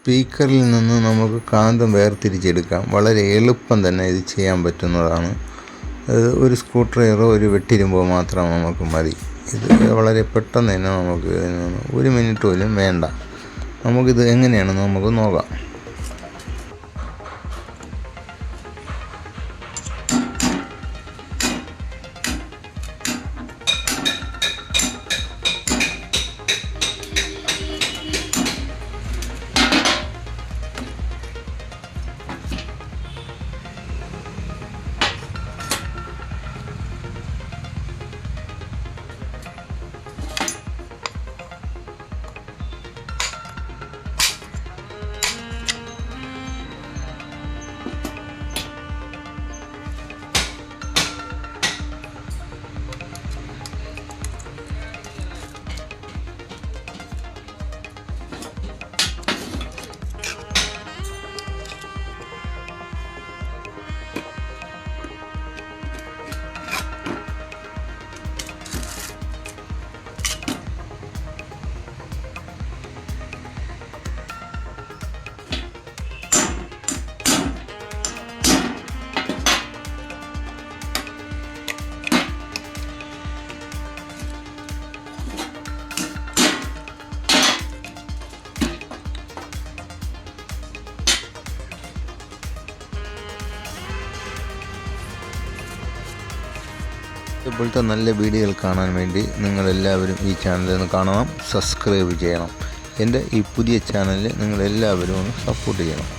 സ്പീക്കറിൽ നിന്ന് നമുക്ക് കാന്തം വേർതിരിച്ചെടുക്കാം. വളരെ എളുപ്പം തന്നെ ഇത് ചെയ്യാൻ പറ്റുന്നതാണ്. അത് ഒരു സ്ക്രൂ ഡ്രൈവറോ ഒരു വെട്ടിരുമ്പോ മാത്രം നമുക്ക് മതി. ഇത് വളരെ പെട്ടെന്ന് തന്നെ നമുക്ക് 1 മിനിറ്റ് പോലും വേണ്ട. നമുക്കിത് എങ്ങനെയാണെന്ന് നമുക്ക് നോക്കാം. ഇതുപോലത്തെ നല്ല വീഡിയോകൾ കാണാൻ വേണ്ടി നിങ്ങളെല്ലാവരും ഈ ചാനലൊന്ന് കാണണം, സബ്സ്ക്രൈബ് ചെയ്യണം. എൻ്റെ ഈ പുതിയ ചാനലിൽ നിങ്ങളെല്ലാവരും ഒന്ന് സപ്പോർട്ട് ചെയ്യണം.